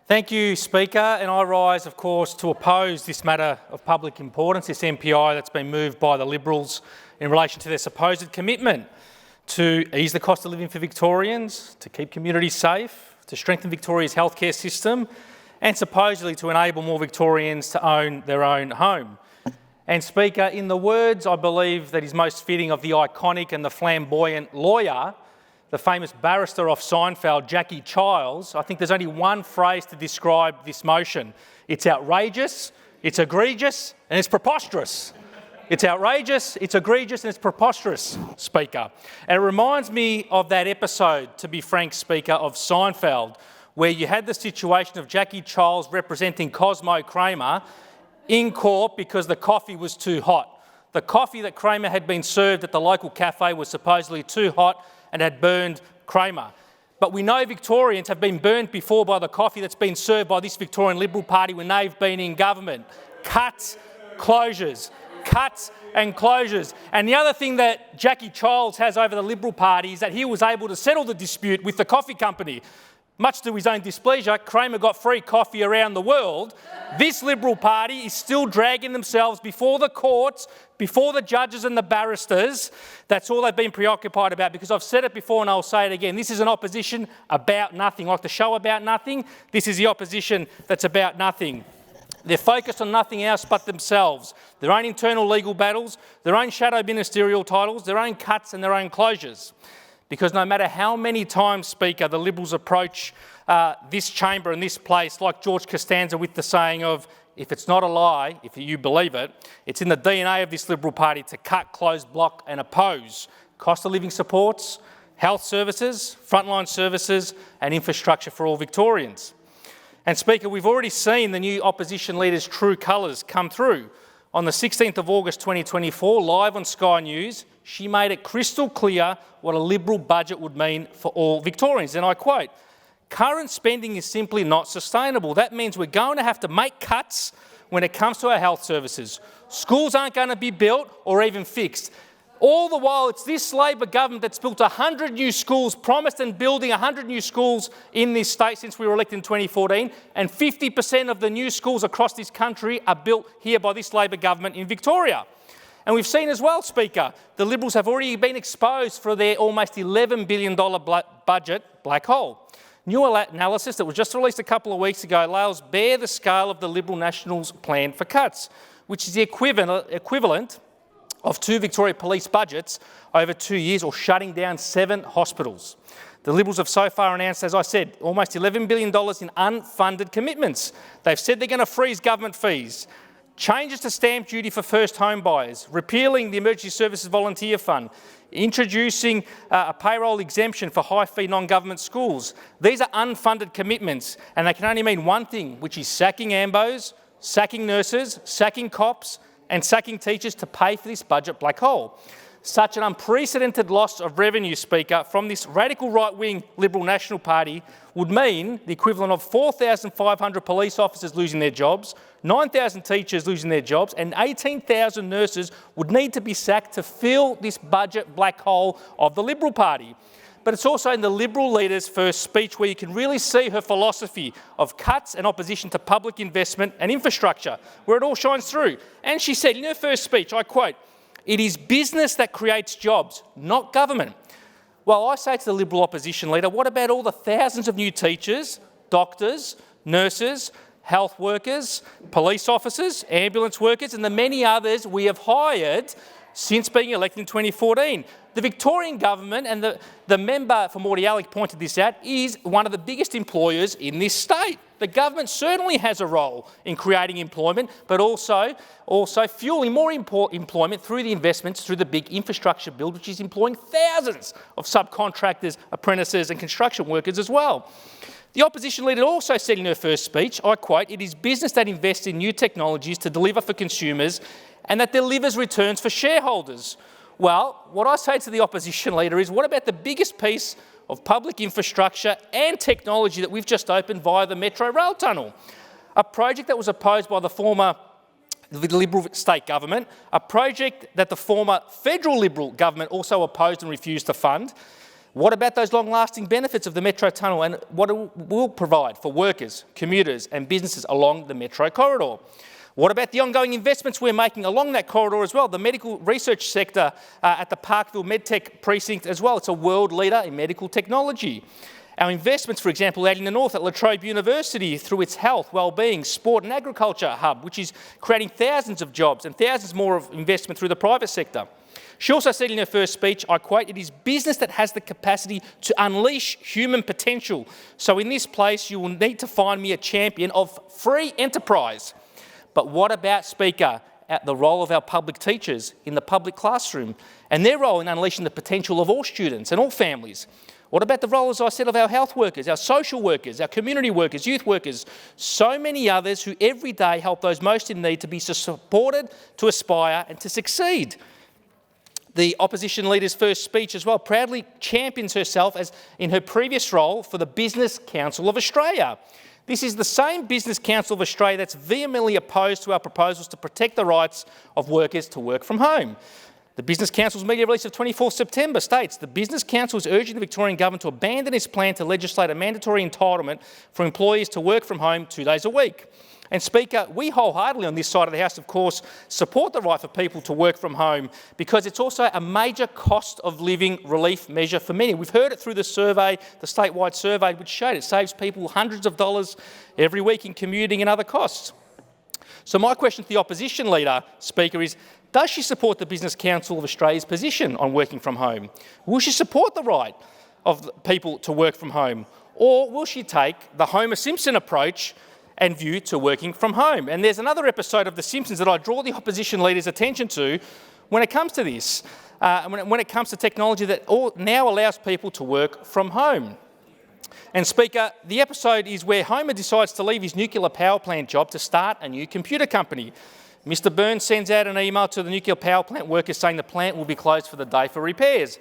Thank you, Speaker, and I rise, of course, to oppose this matter of public importance, this MPI that's been moved by the Liberals in relation to their supposed commitment to ease the cost of living for Victorians, to keep communities safe, to strengthen Victoria's healthcare system, and supposedly to enable more Victorians to own their own home. And Speaker, in the words, I believe, that is most fitting of the iconic and the flamboyant lawyer, the famous barrister of Cianflone, Jackie Childs, I think there's only one phrase to describe this motion. It's outrageous, it's egregious, and it's preposterous. It's outrageous, it's egregious, and it's preposterous, Speaker. And it reminds me of that episode, to be frank, Speaker, of Seinfeld, where you had the situation of Jackie Childs representing Cosmo Kramer in court because the coffee was too hot. The coffee that Kramer had been served at the local cafe was supposedly too hot and had burned Kramer. But we know Victorians have been burned before by the coffee that's been served by this Victorian Liberal Party when they've been in government. Cuts, closures, cuts and closures. And the other thing that Jackie Childs has over the Liberal Party is that he was able to settle the dispute with the coffee company. Much to his own displeasure, Kramer got free coffee around the world. This Liberal Party is still dragging themselves before the courts, before the judges and the barristers. That's all they've been preoccupied about, because I've said it before and I'll say it again. This is an opposition about nothing. Like the show About Nothing, this is the opposition that's about nothing. They're focused on nothing else but themselves, their own internal legal battles, their own shadow ministerial titles, their own cuts and their own closures. Because no matter how many times, Speaker, the Liberals approach this chamber and this place, like George Costanza with the saying of, if it's not a lie, if you believe it, it's in the DNA of this Liberal Party to cut, close, block and oppose cost of living supports, health services, frontline services and infrastructure for all Victorians. And Speaker, we've already seen the new opposition leader's true colours come through. On the 16th of August 2024, live on Sky News, she made it crystal clear what a Liberal budget would mean for all Victorians. And I quote, "Current spending is simply not sustainable. That means we're going to have to make cuts when it comes to our health services. Schools aren't going to be built or even fixed." All the while, it's this Labor government that's built 100 new schools, promised and building 100 new schools in this state since we were elected in 2014, and 50% of the new schools across this country are built here by this Labor government in Victoria. And we've seen as well, Speaker, the Liberals have already been exposed for their almost $11 billion budget black hole. New analysis that was just released a couple of weeks ago lays bare the scale of the Liberal Nationals' plan for cuts, which is the equivalent of 2 Victoria Police budgets over 2 years, or shutting down 7 hospitals. The Liberals have so far announced, as I said, almost $11 billion in unfunded commitments. They've said they're going to freeze government fees, changes to stamp duty for first home buyers, repealing the Emergency Services Volunteer Fund, introducing a payroll exemption for high-fee non-government schools. These are unfunded commitments, and they can only mean one thing, which is sacking ambos, sacking nurses, sacking cops, and sacking teachers to pay for this budget black hole. Such an unprecedented loss of revenue, Speaker, from this radical right-wing Liberal National Party would mean the equivalent of 4,500 police officers losing their jobs, 9,000 teachers losing their jobs, and 18,000 nurses would need to be sacked to fill this budget black hole of the Liberal Party. But it's also in the Liberal leader's first speech where you can really see her philosophy of cuts and opposition to public investment and infrastructure, where it all shines through. And she said in her first speech, I quote, "It is business that creates jobs, not government." Well, I say to the Liberal opposition leader, what about all the thousands of new teachers, doctors, nurses, health workers, police officers, ambulance workers, and the many others we have hired since being elected in 2014? The Victorian government, and the member for Mordialloc pointed this out, is one of the biggest employers in this state. The government certainly has a role in creating employment, but also fueling more employment through the investments through the big infrastructure build, which is employing thousands of subcontractors, apprentices and construction workers as well. The opposition leader also said in her first speech, I quote, "It is business that invests in new technologies to deliver for consumers and that delivers returns for shareholders." Well, what I say to the opposition leader is, what about the biggest piece of public infrastructure and technology that we've just opened via the Metro Rail Tunnel? A project that was opposed by the former Liberal state government, a project that the former federal Liberal government also opposed and refused to fund. What about those long-lasting benefits of the Metro Tunnel and what it will provide for workers, commuters and businesses along the Metro corridor? What about the ongoing investments we're making along that corridor as well? The medical research sector at the Parkville MedTech precinct as well. It's a world leader in medical technology. Our investments, for example, out in the north at La Trobe University through its health, wellbeing, sport and agriculture hub, which is creating thousands of jobs and thousands more of investment through the private sector. She also said in her first speech, I quote, "It is business that has the capacity to unleash human potential. So in this place, you will need to find me a champion of free enterprise." But what about, Speaker, at the role of our public teachers in the public classroom and their role in unleashing the potential of all students and all families? What about the role, as I said, of our health workers, our social workers, our community workers, youth workers, so many others who every day help those most in need to be supported, to aspire and to succeed? The opposition leader's first speech as well proudly champions herself as in her previous role for the Business Council of Australia. This is the same Business Council of Australia that's vehemently opposed to our proposals to protect the rights of workers to work from home. The Business Council's media release of 24 September states, the Business Council is urging the Victorian Government to abandon its plan to legislate a mandatory entitlement for employees to work from home 2 days a week. And Speaker, we wholeheartedly on this side of the House, of course, support the right for people to work from home because it's also a major cost of living relief measure for many. We've heard it through the survey, the statewide survey, which showed it saves people hundreds of dollars every week in commuting and other costs. So my question to the opposition leader, Speaker, is does she support the Business Council of Australia's position on working from home? Will she support the right of people to work from home? Or will she take the Homer Simpson approach and view to working from home? And there's another episode of The Simpsons that I draw the opposition leader's attention to when it comes to this, when it comes to technology that now allows people to work from home. And Speaker, the episode is where Homer decides to leave his nuclear power plant job to start a new computer company. Mr Burns sends out an email to the nuclear power plant workers saying the plant will be closed for the day for repairs.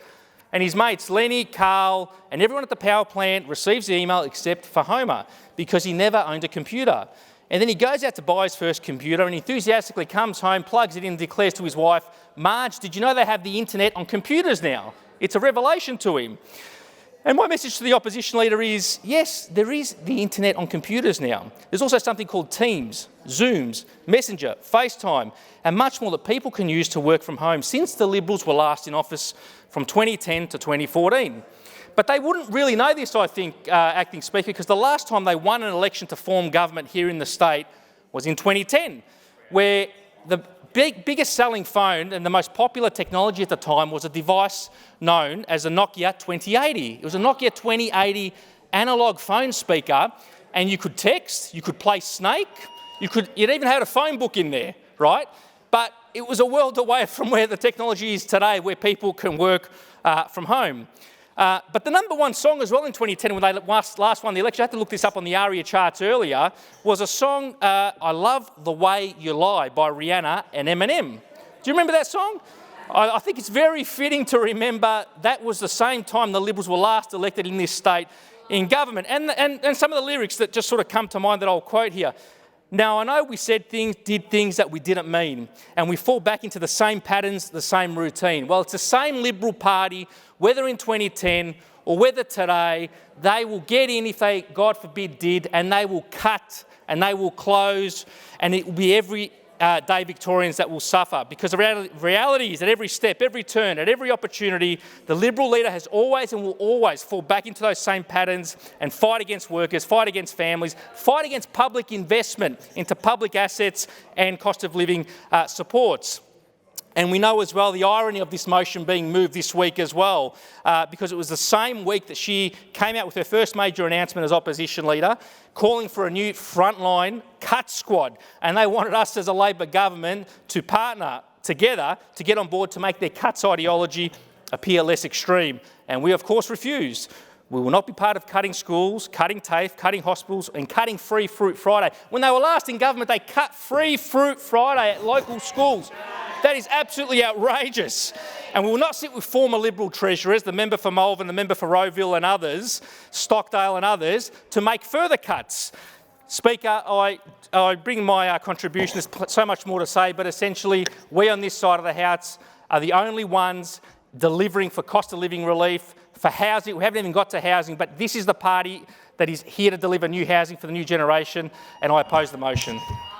And his mates, Lenny, Carl and everyone at the power plant receives the email except for Homer because he never owned a computer. And then he goes out to buy his first computer and enthusiastically comes home, plugs it in and declares to his wife, Marge, did you know they have the internet on computers now? It's a revelation to him. And my message to the opposition leader is, yes, there is the internet on computers now. There's also something called Teams, Zooms, Messenger, FaceTime, and much more that people can use to work from home since the Liberals were last in office from 2010 to 2014. But they wouldn't really know this, I think, Acting Speaker, because the last time they won an election to form government here in the state was in 2010, where the biggest selling phone and the most popular technology at the time was a device known as a Nokia 2080. It was a Nokia 2080 analogue phone, Speaker, and you could text, you could play Snake, it even had a phone book in there, right? But it was a world away from where the technology is today, where people can work from home. But the number one song as well in 2010, when they last won the election, I had to look this up on the ARIA charts earlier, was a song, I Love the Way You Lie by Rihanna and Eminem. Do you remember that song? I think it's very fitting to remember that was the same time the Liberals were last elected in this state in government. And some of the lyrics that just sort of come to mind that I'll quote here. Now, I know we said things, did things that we didn't mean, and we fall back into the same patterns, the same routine. Well, it's the same Liberal Party, whether in 2010 or whether today, they will get in if they, God forbid, did, and they will cut and they will close, and it will be every day Victorians that will suffer, because the reality is at every step, every turn, at every opportunity, the Liberal leader has always and will always fall back into those same patterns and fight against workers, fight against families, fight against public investment into public assets and cost of living supports. And we know as well the irony of this motion being moved this week as well, because it was the same week that she came out with her first major announcement as opposition leader, calling for a new frontline cut squad. And they wanted us as a Labor government to partner together to get on board to make their cuts ideology appear less extreme. And we, of course, refused. We will not be part of cutting schools, cutting TAFE, cutting hospitals and cutting Free Fruit Friday. When they were last in government, they cut Free Fruit Friday at local schools. That is absolutely outrageous. And we will not sit with former Liberal treasurers, the member for Malvern, the member for Rowville and others, Stockdale and others, to make further cuts. Speaker, I bring my contribution. There's so much more to say, but essentially we on this side of the House are the only ones delivering for cost of living relief, for housing. We haven't even got to housing, but this is the party that is here to deliver new housing for the new generation, and I oppose the motion.